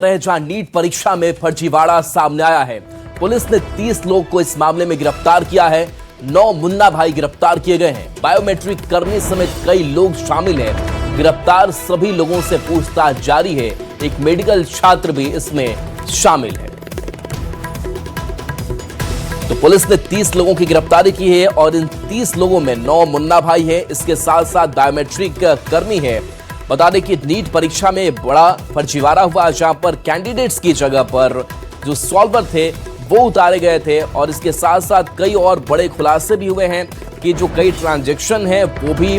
जहां नीट परीक्षा में फर्जीवाड़ा सामने आया है। पुलिस ने 30 लोग को इस मामले में गिरफ्तार किया है। 9 मुन्ना भाई गिरफ्तार किए गए हैं। बायोमेट्रिक कर्मी समेत कई लोग शामिल हैं। गिरफ्तार सभी लोगों से पूछताछ जारी है। एक मेडिकल छात्र भी इसमें शामिल है। तो पुलिस ने 30 लोगों की गिरफ्तारी की है और इन 30 लोगों में 9 मुन्ना भाई है। इसके साथ साथ बायोमेट्रिक कर्मी है। बता दें कि नीट परीक्षा में बड़ा फर्जीवाड़ा हुआ, जहां पर कैंडिडेट्स की जगह पर जो सॉल्वर थे वो उतारे गए थे और इसके साथ साथ कई और बड़े खुलासे भी हुए हैं कि जो कई ट्रांजैक्शन हैं वो भी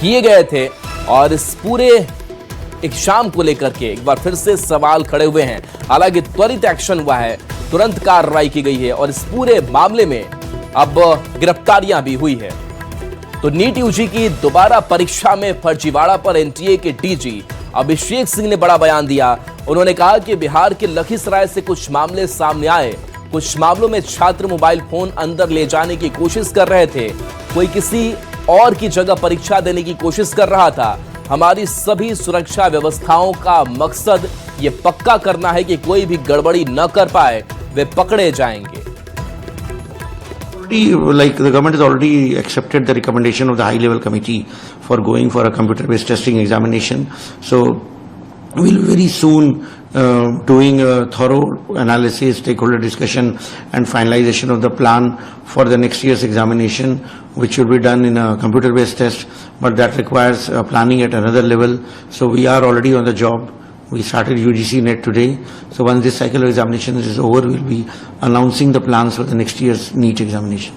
किए गए थे। और इस पूरे एग्जाम को लेकर के एक बार फिर से सवाल खड़े हुए हैं। हालांकि त्वरित एक्शन हुआ है, तुरंत कार्रवाई की गई है और इस पूरे मामले में अब गिरफ्तारियां भी हुई है। तो नीट यूजी की दोबारा परीक्षा में फर्जीवाड़ा पर एनटीए के डीजी अभिषेक सिंह ने बड़ा बयान दिया। उन्होंने कहा कि बिहार के लखीसराय से कुछ मामले सामने आए। कुछ मामलों में छात्र मोबाइल फोन अंदर ले जाने की कोशिश कर रहे थे, कोई किसी और की जगह परीक्षा देने की कोशिश कर रहा था। हमारी सभी सुरक्षा व्यवस्थाओं का मकसद ये पक्का करना है कि कोई भी गड़बड़ी न कर पाए, वे पकड़े जाएंगे। Like the government has already accepted the recommendation of the high level committee for going for a computer based testing examination. So we'll very soon doing a thorough analysis, stakeholder discussion and finalization of the plan for the next year's examination, which will be done in a computer based test, but that requires planning at another level. So we are already on the job. We started UGC NET today. So once this cycle of examinations is over, we'll be announcing the plans for the next year's NEET examination.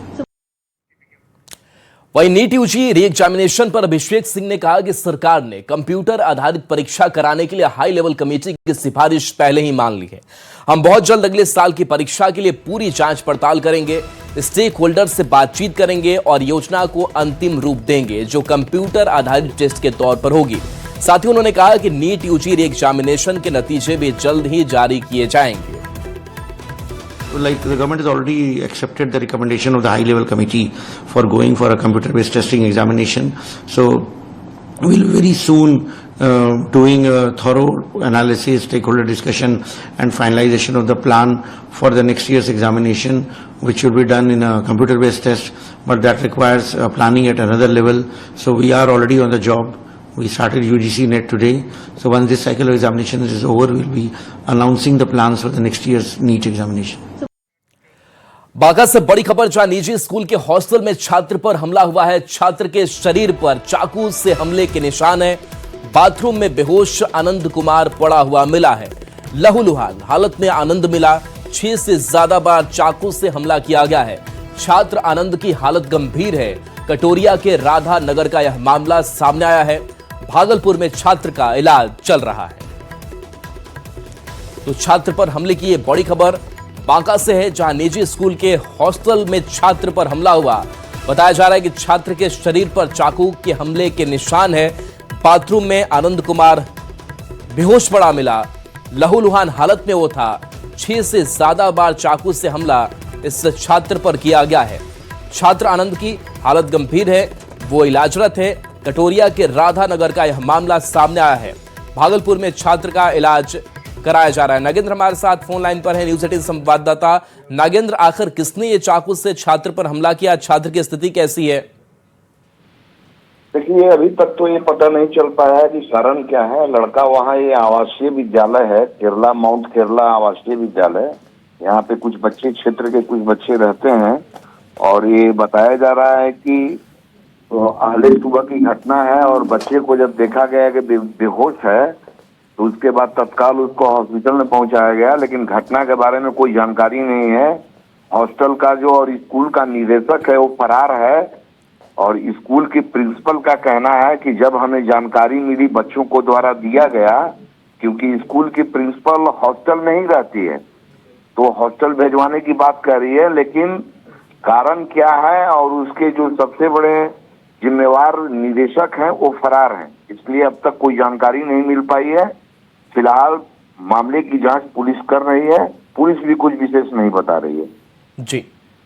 वहीं NEET UG re examination पर अभिषेक सिंह ने कहा कि सरकार ने computer आधारित परीक्षा कराने के लिए हाई लेवल कमेटी की सिफारिश पहले ही मान ली है। हम बहुत जल्द अगले साल की परीक्षा के लिए पूरी जांच पड़ताल करेंगे, स्टेक होल्डर से बातचीत करेंगे और योजना को अंतिम रूप देंगे जो कंप्यूटर आधारित टेस्ट के तौर पर होगी। साथ ही उन्होंने कहा कि नीट यूजी री एग्जामिनेशन के नतीजे भी जल्द ही जारी किए जाएंगे। Like the government has already accepted the recommendation of the high level committee for going for a computer based testing examination. So we'll very soon doing a thorough analysis, stakeholder discussion and finalization of the plan for the next year's examination, which will be done in a computer based test, but that requires planning at another level. So we are already on the job. We started UGC NET today. So once this cycle of examinations is over, we'll be announcing the plans for the next year's NEET examination. Banka से बड़ी खबर, जहां निजी school के hostel में छात्र पर हमला हुआ है। छात्र के शरीर पर चाकू से हमले के निशान है। बाथरूम में बेहोश आनंद कुमार पड़ा हुआ मिला है। लहूलुहान हालत में आनंद मिला। 6 से ज्यादा बार चाकू से हमला किया गया है। छात्र आनंद की हालत गंभीर है। कटोरिया के राधा नगर का यह मामला सामने आया है। भागलपुर में छात्र का इलाज चल रहा है। तो छात्र पर हमले की यह बड़ी खबर बांका से है, जहां निजी स्कूल के हॉस्टल में छात्र पर हमला हुआ। बताया जा रहा है कि छात्र के शरीर पर चाकू के हमले के निशान है। बाथरूम में आनंद कुमार बेहोश पड़ा मिला। लहूलुहान हालत में वो था। 6 से ज्यादा बार चाकू से हमला इस छात्र पर किया गया है। छात्र आनंद की हालत गंभीर है, वो इलाजरत है। कटोरिया के राधा नगर का यह मामला सामने आया है। भागलपुर में छात्र का इलाज कराया जा रहा है। नागेंद्र हमारे साथ फोन लाइन पर है, न्यूज 18 संवाददाता। नागेंद्र, आखिर किसने ये चाकू से छात्र पर हमला किया? छात्र की स्थिति कैसी है? देखिए, अभी तक तो ये पता नहीं चल पाया है कि कारण क्या है। लड़का वहाँ, ये आवासीय विद्यालय है, केरला माउंट केरला आवासीय विद्यालय। यहाँ पे कुछ बच्चे, क्षेत्र के कुछ बच्चे रहते हैं और ये बताया जा रहा है कि आहले सुबह की घटना है और बच्चे को जब देखा गया कि बेहोश है तो उसके बाद तत्काल उसको हॉस्पिटल में पहुंचाया गया, लेकिन घटना के बारे में कोई जानकारी नहीं है। हॉस्टल का जो और स्कूल का निदेशक है वो फरार है और स्कूल के प्रिंसिपल का कहना है कि जब हमें जानकारी मिली बच्चों को द्वारा दिया गया, क्योंकि स्कूल की प्रिंसिपल हॉस्टल नहीं रहती है तो हॉस्टल भेजवाने की बात कर रही है, लेकिन कारण क्या है और उसके जो सबसे बड़े जिम्मेवार निदेशक हैं वो फरार हैं, इसलिए अब तक कोई जानकारी नहीं मिल पाई है। फिलहाल मामले की जांच पुलिस कर रही है। पुलिस भी कुछ विशेष नहीं बता रही है। जी,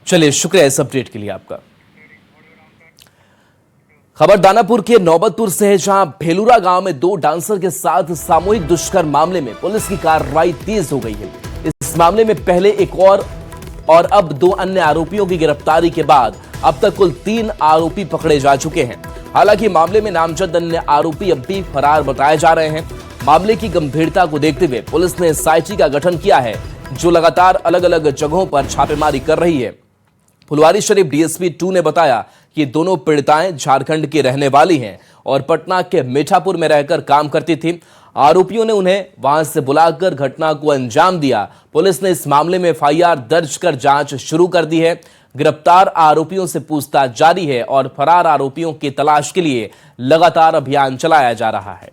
चलिए, शुक्रिया इस अपडेट के लिए आपका। खबर दानापुर के नौबतपुर से है, जहां भेलूरा गांव में 2 डांसर के साथ सामूहिक दुष्कर्म मामले में पुलिस की कार्रवाई तेज हो गई है। इस मामले में पहले एक और अब 2 अन्य आरोपियों की गिरफ्तारी के बाद अब तक कुल 3 आरोपी पकड़े जा चुके हैं। हालांकि मामले में नामजद अन्य आरोपी अब भी फरार बताए जा रहे हैं। मामले की गंभीरता को देखते हुए पुलिस ने एसआईटी का गठन किया है, जो लगातार अलग अलग जगहों पर छापेमारी कर रही है। फुलवारी शरीफ डीएसपी 2 ने बताया कि दोनों पीड़िताएं झारखंड की रहने वाली हैं और पटना के मीठापुर में रहकर काम करती थी। आरोपियों ने उन्हें वहां से बुलाकर घटना को अंजाम दिया। पुलिस ने इस मामले में एफआईआर दर्ज कर जांच शुरू कर दी है। गिरफ्तार आरोपियों से पूछताछ जारी है और फरार आरोपियों की तलाश के लिए लगातार अभियान चलाया जा रहा है।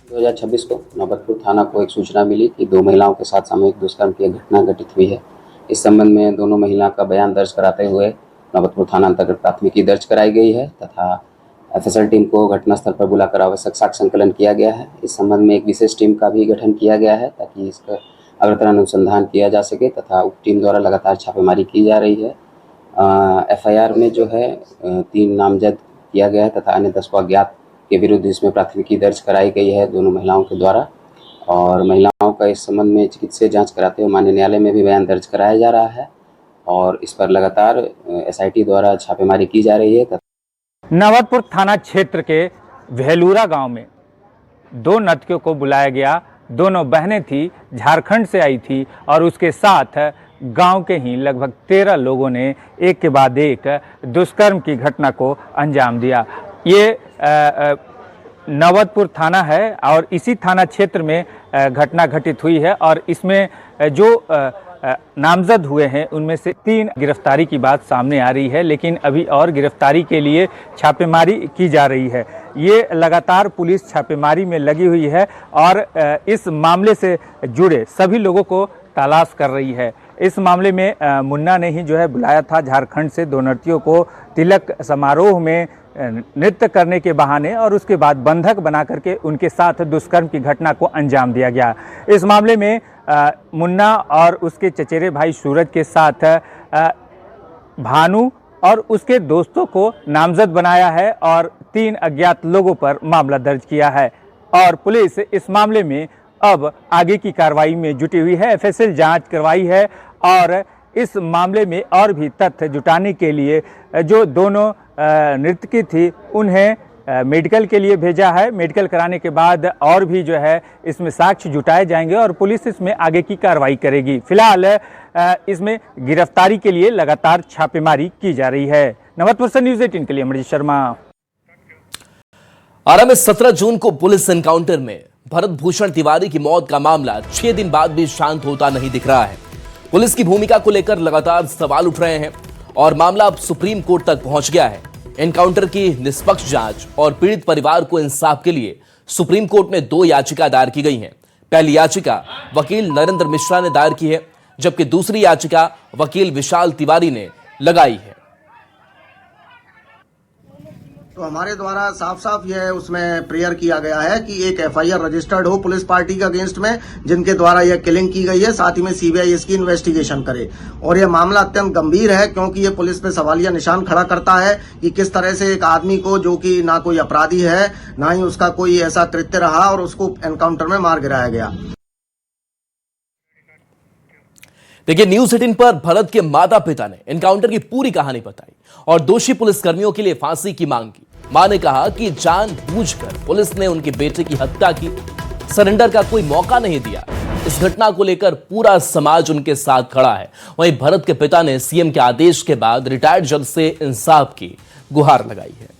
2026 को नौबतपुर थाना को एक सूचना मिली कि 2 महिलाओं के साथ सामूहिक दुष्कर्म की घटना घटित हुई है। इस संबंध में दोनों महिला का बयान दर्ज कराते हुए नौबतपुर थाना अंतर्गत प्राथमिकी दर्ज कराई गई है तथा एफएसएल टीम को घटनास्थल पर बुलाकर आवश्यक साक्ष्य संकलन किया गया है। इस संबंध में एक विशेष टीम का भी गठन किया गया है ताकि इसका अग्रतर अनुसंधान किया जा सके तथा उप टीम द्वारा लगातार छापेमारी की जा रही है। एफआईआर में जो है 3 नामजद किया गया है तथा अन्य 10 को अज्ञात के विरुद्ध इसमें प्राथमिकी दर्ज कराई गई है दोनों महिलाओं के द्वारा। और महिलाओं का इस संबंध में चिकित्सीय जांच कराते हुए माननीय न्यायालय में भी बयान दर्ज कराया जा रहा है और इस पर लगातार एसआईटी द्वारा छापेमारी की जा रही है। नौबतपुर थाना क्षेत्र के भेलूरा गांव में 2 नर्तकियों को बुलाया गया। दोनों बहनें थी, झारखंड से आई थी और उसके साथ गांव के ही लगभग 13 लोगों ने एक के बाद एक दुष्कर्म की घटना को अंजाम दिया। ये नौबतपुर थाना है और इसी थाना क्षेत्र में घटना घटित हुई है और इसमें जो नामजद हुए हैं उनमें से 3 गिरफ्तारी की बात सामने आ रही है, लेकिन अभी और गिरफ्तारी के लिए छापेमारी की जा रही है। ये लगातार पुलिस छापेमारी में लगी हुई है और इस मामले से जुड़े सभी लोगों को तलाश कर रही है। इस मामले में मुन्ना ने ही जो है बुलाया था झारखंड से 2 नर्तकियों को तिलक समारोह में नृत्य करने के बहाने और उसके बाद बंधक बना करके उनके साथ दुष्कर्म की घटना को अंजाम दिया गया। इस मामले में मुन्ना और उसके चचेरे भाई सूरज के साथ भानु और उसके दोस्तों को नामजद बनाया है और 3 अज्ञात लोगों पर मामला दर्ज किया है और पुलिस इस मामले में अब आगे की कार्रवाई में जुटी हुई है। एफएसएल जांच करवाई है और इस मामले में और भी तथ्य जुटाने के लिए जो दोनों नर्तकी थी उन्हें मेडिकल के लिए भेजा है। मेडिकल कराने के बाद और भी जो है इसमें साक्ष्य जुटाए जाएंगे और पुलिस इसमें आगे की कार्रवाई करेगी। फिलहाल इसमें गिरफ्तारी के लिए लगातार छापेमारी की जा रही है। नौबतपुर से न्यूज़ 18 के लिए अमरजीत शर्मा। आरा में 17 जून को पुलिस एनकाउंटर में भरत भूषण तिवारी की मौत का मामला 6 दिन बाद भी शांत होता नहीं दिख रहा है। पुलिस की भूमिका को लेकर लगातार सवाल उठ रहे हैं और मामला अब सुप्रीम कोर्ट तक पहुंच गया है। एनकाउंटर की निष्पक्ष जांच और पीड़ित परिवार को इंसाफ के लिए सुप्रीम कोर्ट में 2 याचिका दायर की गई हैं। पहली याचिका वकील नरेंद्र मिश्रा ने दायर की है, जबकि दूसरी याचिका वकील विशाल तिवारी ने लगाई है। तो हमारे द्वारा साफ साफ यह उसमें प्रेयर किया गया है कि एक एफआईआर रजिस्टर्ड हो पुलिस पार्टी के अगेंस्ट में जिनके द्वारा यह किलिंग की गई है, साथ ही में सीबीआई इसकी इन्वेस्टिगेशन करे। और यह मामला अत्यंत गंभीर है क्योंकि ये पुलिस पे सवालिया निशान खड़ा करता है कि किस तरह से एक आदमी को, जो कि ना कोई अपराधी है ना ही उसका कोई ऐसा कृत्य रहा, और उसको एनकाउंटर में मार गिराया गया। देखिए, न्यूज़ 18 पर भरत के माता पिता ने एनकाउंटर की पूरी कहानी बताई और दोषी पुलिसकर्मियों के लिए फांसी की मांग की। मां ने कहा कि जानबूझकर पुलिस ने उनके बेटे की हत्या की, सरेंडर का कोई मौका नहीं दिया। इस घटना को लेकर पूरा समाज उनके साथ खड़ा है। वहीं भरत के पिता ने सीएम के आदेश के बाद रिटायर्ड जज से इंसाफ की गुहार लगाई है।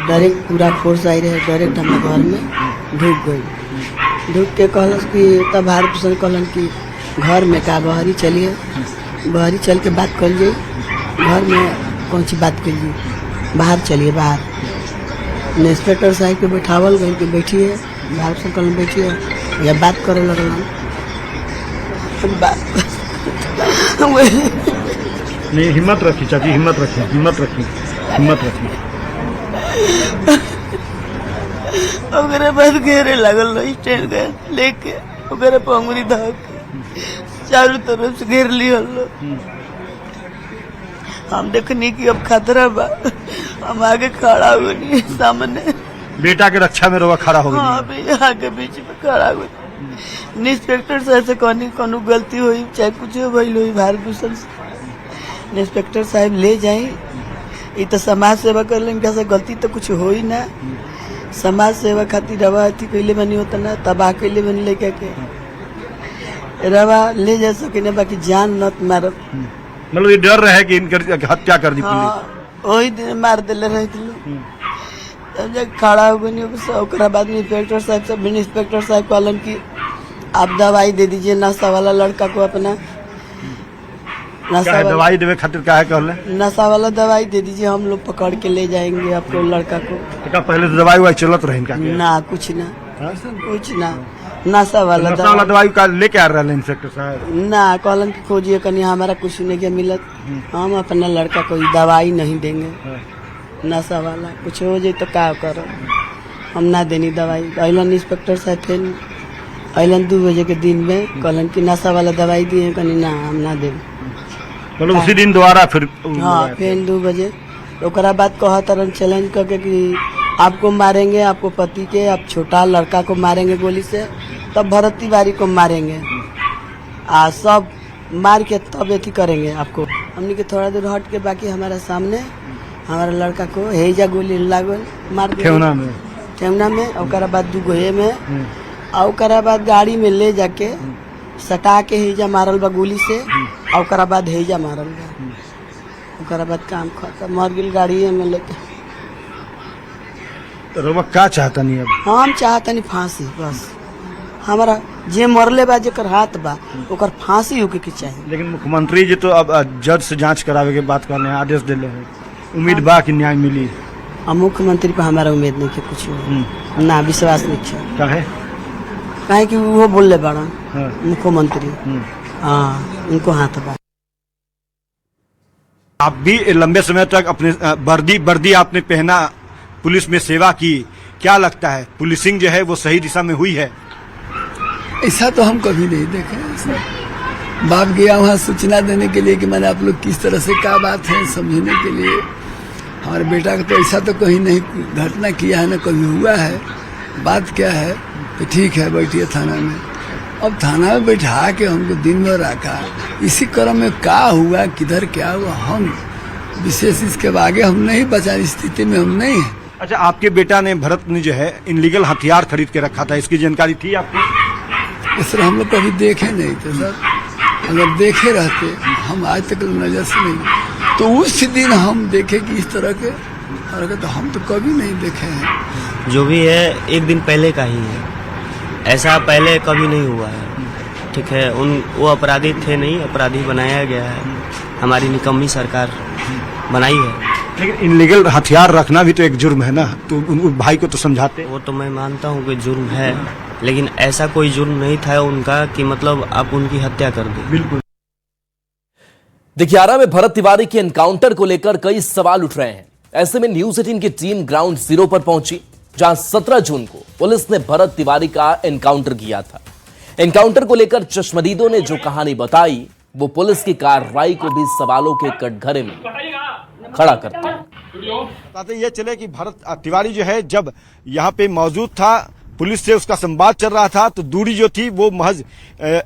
डायरेक्ट पूरा फोर्स आई रहे, डायरेक्ट हमारे घर में ढुक गई। ढुक के कहलस कि तब भारत भूषण कहलन कि घर में का बहरी चलिए, बहरी चल के बात कर लीजिए। घर में कौन सी बात कर लीजिए, बाहर चलिए। बाहर इंस्पेक्टर साहब के बैठावल गई कि बैठिए, भारत भूषण कहलन बैठिए, या बात करे लगल। नहीं, हिम्मत रखी चाची, हिम्मत रखी, हिम्मत रखी, हिम्मत रखी। ओकरे बाद घेरे लगल स्टैंड गए लेके, ओकरे पंगुरी धक चारों तरफ से घेर लिया लोग। हम देखनी कि अब खतरा बा, हम आगे खड़ा हुए नहीं सामने। बेटा के रक्षा में रवा खड़ा हो गई। हाँ भैया आगे बीच में खड़ा हुए। इंस्पेक्टर साहब से कोनो गलती हुई चाहे कुछ भइल हुई भारत भूषण से इंस्पेक्टर साहब ले जाई। ये तो समाज सेवा कर लें, इनका से गलती तो कुछ हो ही ना। समाज सेवा खातिर रवा थी कैले बनी होता ना, तबाह कैले बनी लेके के रवा ले जा सके ना, बाकी जान न मारत। मतलब ये डर रहे कि इनकर हत्या कर दी पुलिस। हाँ वही दिन मार दिले रहे थे। तब जब खड़ा हो गई ओकरा बाद में इंस्पेक्टर साहब सब इंस्पेक्टर साहब कहलन कि आप दवाई दे दीजिए नशा वाला लड़का को अपना। दवाई देवे खातिर क्या है कहले? नशा वाला दवाई दे दीजिए, हम लोग पकड़ के ले जाएंगे आपको लड़का को। तो पहले तो दवाई वाई चलत रहे इनका? ना कुछ ना कुछ ना, नशा वाला दवाई का लेके आ रहे इंस्पेक्टर साहब ना। कहलन की खोजिए कहीं हमारा कुछ नहीं क्या मिलत, हम अपना लड़का को दवाई नहीं देंगे। नशा वाला कुछ हो जाए तो क्या करो, हम ना देनी दवाई। अलन इंस्पेक्टर साहब फिर अलन 2 बजे के दिन में कहलन की नशा वाला दवाई दिए, कहनी ना हम ना दें। मतलब उसी दिन दोबारा फिर? हाँ फिर 2 बजे ओकरा बाद कहा तरन चैलेंज करके कि आपको मारेंगे, आपको पति के, आप छोटा लड़का को मारेंगे गोली से, तब भरत तिवारी को मारेंगे, सब मार के तब एथी करेंगे आपको। हमने के थोड़ा दूर हट के बाकी हमारा सामने हमारा लड़का को हेजा गोली लागल मार ठेवना में। ओकरा बाद 2 गोहे में और ओकरा बाद गाड़ी में ले जाके सटा के हेजा मारल बा गोली से। ओकरा बाद हेजा मारल बा, ओकरा बाद काम खत्म, मर गेल गाड़ी में लेके। तो रोमा क्या चाहता नहीं अब? हम चाहता नहीं फांसी, बस हमारा जे मरले बा जेकर हाथ बा ओकर फांसी होके के चाहिए। लेकिन मुख्यमंत्री जी तो अब जज से जांच करावे के बात करने आदेश दिले हैं, उम्मीद बा कि न्याय मिली? अब मुख्यमंत्री पर हमारा उम्मीद नहीं है कुछ ना, विश्वास नहीं है। काहे कि वो बोलले बड़ा मुख्यमंत्री। हाँ उनको हाथ बा। आप भी लंबे समय तक अपने वर्दी आपने पहना, पुलिस में सेवा की, क्या लगता है पुलिसिंग जो है वो सही दिशा में हुई है? ऐसा तो हम कभी नहीं देखे। ऐसा बाप गया वहाँ सूचना देने के लिए कि मैंने आप लोग किस तरह से क्या बात है समझने के लिए। हमारे बेटा का तो ऐसा तो कहीं नहीं घटना किया है, ना कभी हुआ है। बात क्या है कि ठीक है बैठिए थाना में। अब थाना में बैठा के हमको दिन भर रखा, इसी क्रम में क्या हुआ किधर क्या हुआ हम विशेष इसके आगे हम नहीं बचा, स्थिति में हम नहीं है। अच्छा, आपके बेटा ने भरत ने जो है इनलीगल हथियार खरीद के रखा था, इसकी जानकारी थी आपको? सर हम लोग कभी देखे नहीं थे सर, अगर देखे रहते हम आज तक नजर से नहीं, तो उस दिन हम देखे कि इस तरह के हरकत हम तो कभी नहीं देखे हैं। जो भी है 1 दिन पहले का ही है, ऐसा पहले कभी नहीं हुआ है। ठीक है, वो अपराधी थे नहीं, अपराधी बनाया गया है, हमारी निकम्मी सरकार बनाई है। लेकिन इनलीगल हथियार रखना भी तो एक जुर्म है ना, तो उन भाई को तो समझाते। वो तो मैं मानता हूँ कि जुर्म है, लेकिन ऐसा कोई जुर्म नहीं था उनका कि मतलब आप उनकी हत्या कर दें। बिल्कुल। दिघियारा में भरत तिवारी के एनकाउंटर को लेकर कई सवाल उठ रहे हैं। ऐसे में न्यूज 18 की टीम ग्राउंड जीरो पर पहुंची, जहां 17 जून को पुलिस ने भरत तिवारी का एनकाउंटर किया था। एनकाउंटर को लेकर चश्मदीदों ने जो कहानी बताई, वो पुलिस की कार्रवाई को भी सवालों के कटघरे में खड़ा करता है। बताते ये चले कि भरत तिवारी जो है जब यहाँ पे मौजूद था, पुलिस से उसका संवाद चल रहा था, तो दूरी जो थी वो महज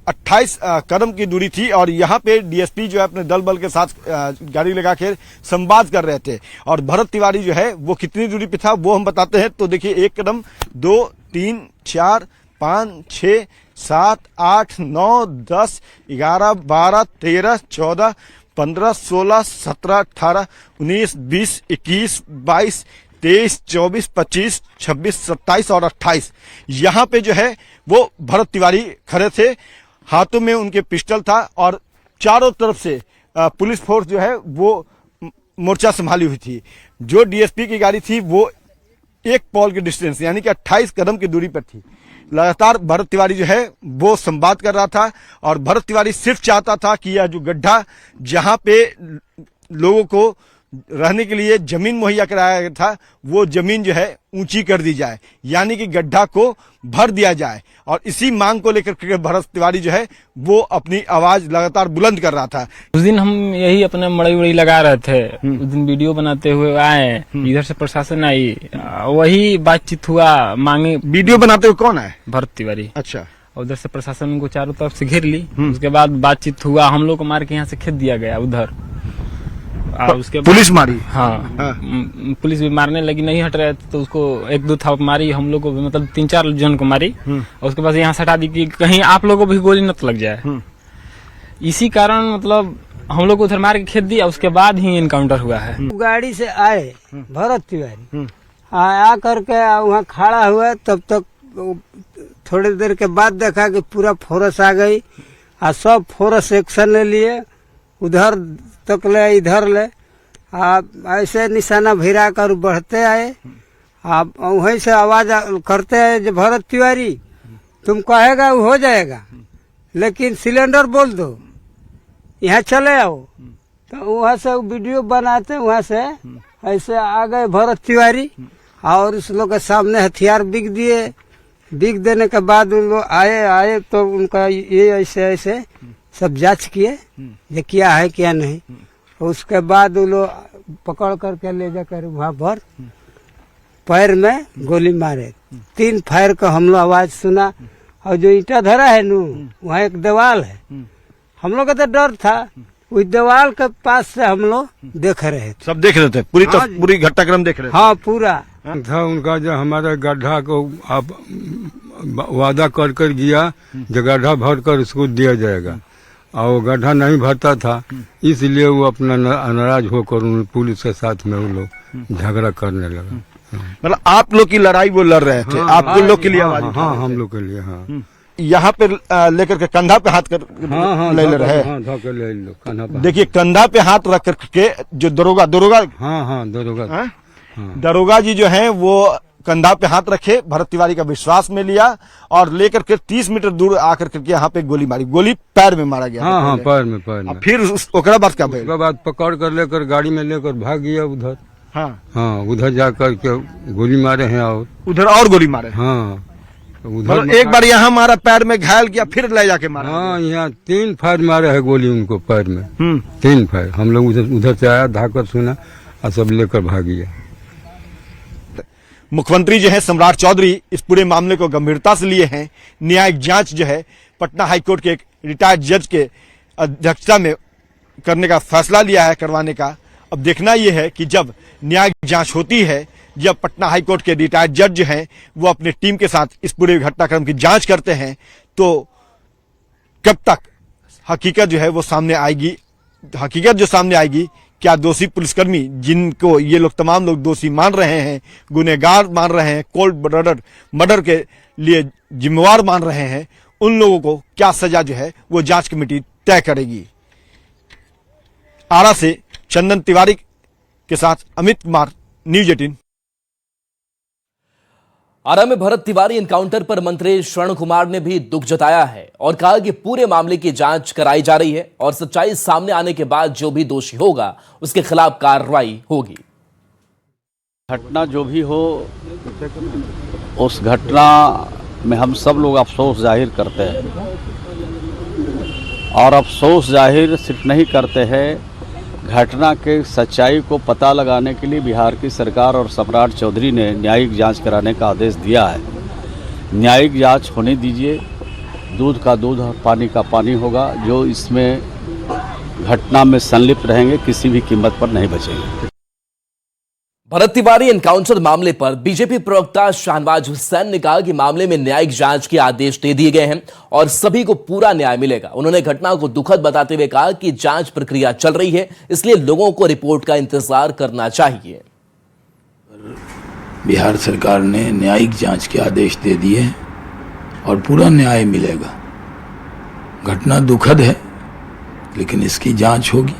28 कदम की दूरी थी, और यहाँ पे डीएसपी जो है अपने दल बल के साथ गाड़ी लगा के संवाद कर रहे थे। और भरत तिवारी जो है वो कितनी दूरी पे था वो हम बताते हैं। तो देखिए 1 कदम, 2, 3, 4, 5, 6, 7, 8, 9, 10, 11, 12, 13, 14, 15, 16, 17, 18, 19, 20, 21, 22, 23, 24, 25, 26, 27 और 28 यहाँ पे जो है वो भरत तिवारी खड़े थे। हाथों में उनके पिस्टल था और चारों तरफ से पुलिस फोर्स जो है वो मोर्चा संभाली हुई थी। जो डीएसपी की गाड़ी थी वो 1 पॉल के डिस्टेंस यानी कि 28 कदम की दूरी पर थी। लगातार भरत तिवारी जो है वो संवाद कर रहा था, और भरत तिवारी सिर्फ चाहता था कि यह जो गड्ढा जहां पे लोगों को रहने के लिए जमीन मुहैया कराया गया था, वो जमीन जो है ऊंची कर दी जाए, यानी कि गड्ढा को भर दिया जाए। और इसी मांग को लेकर के भरत तिवारी जो है वो अपनी आवाज लगातार बुलंद कर रहा था। उस दिन हम यही अपने मड़ई उड़ई लगा रहे थे, उस दिन वीडियो बनाते हुए आए, इधर से प्रशासन आई, वही बातचीत हुआ, मांगे। वीडियो बनाते हुए कौन है? भरत तिवारी। अच्छा। उधर से प्रशासन उनको चारों तरफ से घेर ली, उसके बाद बातचीत हुआ, हम लोग को मार के यहाँ से खेत दिया गया उधर। उसके पुलिस मारी? हाँ, पुलिस भी मारने लगी, नहीं हट रहे थे तो उसको एक दो थाप मारी, हम लोग को मतलब 3-4 जन को मारी, और उसके बाद यहाँ से हटा दी कि कहीं आप लोगों को भी गोली न लग जाए। इसी कारण मतलब हम लोग को उधर मार के खेत दिया, उसके बाद ही इनकाउंटर हुआ है। गाड़ी से आए भरत तिवारी, आ करके वहाँ खड़ा हुआ, तब तक थोड़ी देर के बाद देखा कि पूरा फोर्स आ गई, सब फोर्स एक्शन ले लिए, उधर तक ले इधर ले, आप ऐसे निशाना भिरा कर बढ़ते आए। आप वहीं से आवाज करते हैं जो भरत तिवारी तुम कहेगा वो हो जाएगा, लेकिन सिलेंडर बोल दो, यहाँ चले आओ। तो वहाँ से वीडियो बनाते, वहाँ से ऐसे आ गए भरत तिवारी, और उस लोग के सामने हथियार बिक दिए। बिक देने के बाद उन लोग आए तो उनका ये ऐसे सब जांच किए ये क्या है क्या नहीं। उसके बाद वो लोग पकड़ करके ले जाकर वहाँ पर पैर में गोली मारे, 3 फायर का हम लोग आवाज सुना। और जो ईंटा धरा है नू, वहाँ एक दीवार है, हम लोग का तो डर था, उस दीवार के पास से हम लोग देख रहे थे, सब देख रहे थे, पूरी घटनाक्रम देख रहे थे। हाँ पूरा था उनका, जो हमारे गड्ढा को आप वादा कर गया जो गड्ढा भर कर उसको दिया जाएगा, और वो गड्ढा नहीं भरता था, इसलिए वो अपना नाराज होकर उन पुलिस के साथ में वो लोग झगड़ा करने लगा। मतलब आप लोग की लड़ाई वो लड़ रहे थे? हाँ, आप लोग के लिए आवाज? हाँ, हम लोग के लिए। हाँ, यहाँ पे लेकर के कंधा पे हाथ कर ले रहे हैं। देखिए कंधा पे हाथ रख करके जो दरोगा दरोगा जी जो हैं वो कंधा पे हाथ रखे, भरत तिवारी का विश्वास में लिया और लेकर के 30 मीटर दूर आकर के यहाँ पे गोली मारी। गोली पैर में मारा गया। हाँ, पैर में। फिर उसके बाद क्या? उसके बाद पकड़ कर लेकर गाड़ी में लेकर भाग गया उधर। हाँ, उधर जाकर के गोली मारे हैं, और उधर और गोली मारे। हाँ, उधर एक बार यहाँ मारा, पैर में घायल किया, फिर ले जाके मारा। हाँ, यहाँ 3 फायर मारे है गोली उनको पैर में, 3 फायर। हम लोग उधर से आया, धाकर सुना और सब लेकर भाग गया। मुख्यमंत्री जो है सम्राट चौधरी इस पूरे मामले को गंभीरता से लिए हैं। न्यायिक जांच जो है पटना हाईकोर्ट के एक रिटायर्ड जज के अध्यक्षता में करने का फैसला लिया है, करवाने का। अब देखना यह है कि जब न्यायिक जांच होती है, जब पटना हाईकोर्ट के रिटायर्ड जज जो हैं वो अपने टीम के साथ इस पूरे घटनाक्रम की जांच करते हैं, तो कब तक हकीकत जो है वो सामने आएगी। हकीकत जो सामने आएगी, क्या दोषी पुलिसकर्मी जिनको ये लोग तमाम लोग दोषी मान रहे हैं, गुनहगार मान रहे हैं, कोल्ड मर्डर के लिए जिम्मेवार मान रहे हैं, उन लोगों को क्या सजा जो है वो जांच कमेटी तय करेगी। आरा से चंदन तिवारी के साथ अमित कुमार, न्यूज 18। आरा में भरत तिवारी एनकाउंटर पर मंत्री शरण कुमार ने भी दुख जताया है और कहा कि पूरे मामले की जांच कराई जा रही है और सच्चाई सामने आने के बाद जो भी दोषी होगा उसके खिलाफ कार्रवाई होगी। घटना जो भी हो, उस घटना में हम सब लोग अफसोस जाहिर करते हैं, और अफसोस जाहिर सिर्फ नहीं करते हैं, घटना के सच्चाई को पता लगाने के लिए बिहार की सरकार और सम्राट चौधरी ने न्यायिक जांच कराने का आदेश दिया है। न्यायिक जांच होने दीजिए, दूध का दूध और पानी का पानी होगा। जो इसमें घटना में संलिप्त रहेंगे किसी भी कीमत पर नहीं बचेंगे। भरत तिवारी एनकाउंटर मामले पर बीजेपी प्रवक्ता शाहनवाज हुसैन ने कहा कि मामले में न्यायिक जांच के आदेश दे दिए गए हैं और सभी को पूरा न्याय मिलेगा। उन्होंने घटना को दुखद बताते हुए कहा कि जांच प्रक्रिया चल रही है, इसलिए लोगों को रिपोर्ट का इंतजार करना चाहिए। बिहार सरकार ने न्यायिक जांच के आदेश दे दिए हैं और पूरा न्याय मिलेगा। घटना दुखद है, लेकिन इसकी जांच होगी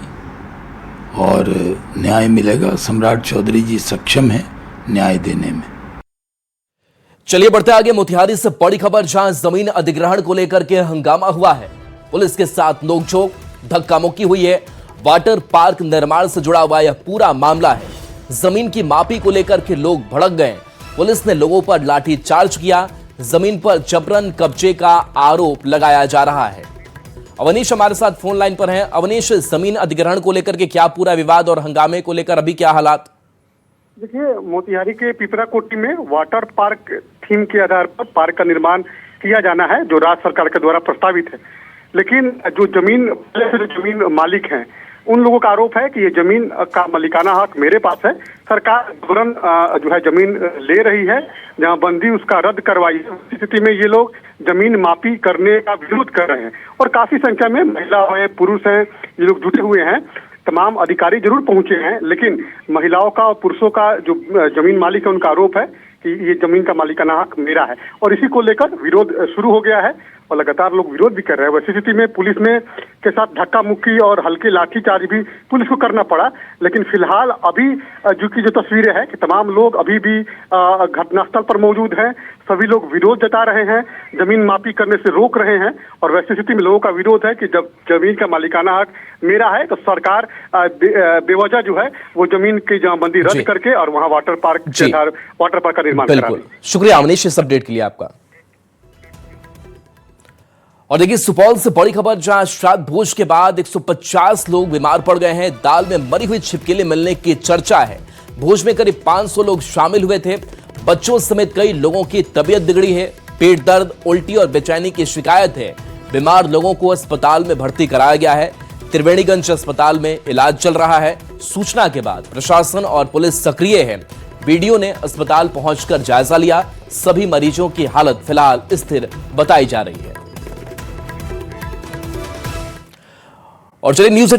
और न्याय मिलेगा। सम्राट चौधरी जी सक्षम हैं न्याय देने में। चलिए बढ़ते आगे। मोतिहारी से बड़ी खबर, जहां जमीन अधिग्रहण को लेकर के हंगामा हुआ है। पुलिस के साथ नोकझोंक, धक्का मुक्की हुई है। वाटर पार्क निर्माण से जुड़ा हुआ यह पूरा मामला है। जमीन की मापी को लेकर के लोग भड़क गए। पुलिस ने लोगों पर लाठीचार्ज किया। जमीन पर जबरन कब्जे का आरोप लगाया जा रहा है। अवनीश हमारे साथ फोन लाइन पर हैं। अवनीश, जमीन अधिग्रहण को लेकर के क्या पूरा विवाद और हंगामे को लेकर अभी क्या हालात? देखिए, मोतिहारी के पिपरा कोठी में वाटर पार्क थीम के आधार पर पार्क का निर्माण किया जाना है, जो राज्य सरकार के द्वारा प्रस्तावित है। लेकिन जो जमीन मालिक हैं, उन लोगों का आरोप है कि ये जमीन का मालिकाना हक मेरे पास है। सरकार जबरन जो है जमीन ले रही है, जहां बंदी उसका रद्द करवाई है। उस स्थिति में ये लोग जमीन मापी करने का विरोध कर रहे हैं और काफी संख्या में महिला हैं, पुरुष हैं, ये लोग जुटे हुए हैं। तमाम अधिकारी जरूर पहुंचे हैं, लेकिन महिलाओं का और पुरुषों का जो जमीन मालिक है, उनका आरोप है कि ये जमीन का मालिकाना हक मेरा है और इसी को लेकर विरोध शुरू हो गया है और लगातार लोग विरोध भी कर रहे हैं। वैसी स्थिति में पुलिस ने के साथ धक्का मुक्की और हल्के लाठीचार्ज भी पुलिस को करना पड़ा। लेकिन फिलहाल अभी जो तस्वीरें हैं कि तमाम लोग अभी भी घटनास्थल पर मौजूद हैं। सभी लोग विरोध जता रहे हैं, जमीन मापी करने से रोक रहे हैं और वैसी स्थिति में लोगों का विरोध है कि जब जमीन का मालिकाना हक मेरा है तो सरकार बेवजह जो है वो जमीन की जमाबंदी रद्द करके और वहाँ वाटर पार्क का निर्माण करा रही है। शुक्रिया अवनीश इस अपडेट के लिए आपका। और देखिए, सुपौल से बड़ी खबर, जहां श्राद्ध भोज के बाद 150 लोग बीमार पड़ गए हैं। दाल में मरी हुई छिपकली मिलने की चर्चा है। भोज में करीब 500 लोग शामिल हुए थे। बच्चों समेत कई लोगों की तबीयत बिगड़ी है। पेट दर्द, उल्टी और बेचैनी की शिकायत है। बीमार लोगों को अस्पताल में भर्ती कराया गया है। त्रिवेणीगंज अस्पताल में इलाज चल रहा है। सूचना के बाद प्रशासन और पुलिस सक्रिय है। बीडीओ ने अस्पताल पहुंचकर जायजा लिया। सभी मरीजों की हालत फिलहाल स्थिर बताई जा रही है। और चलिए न्यूज़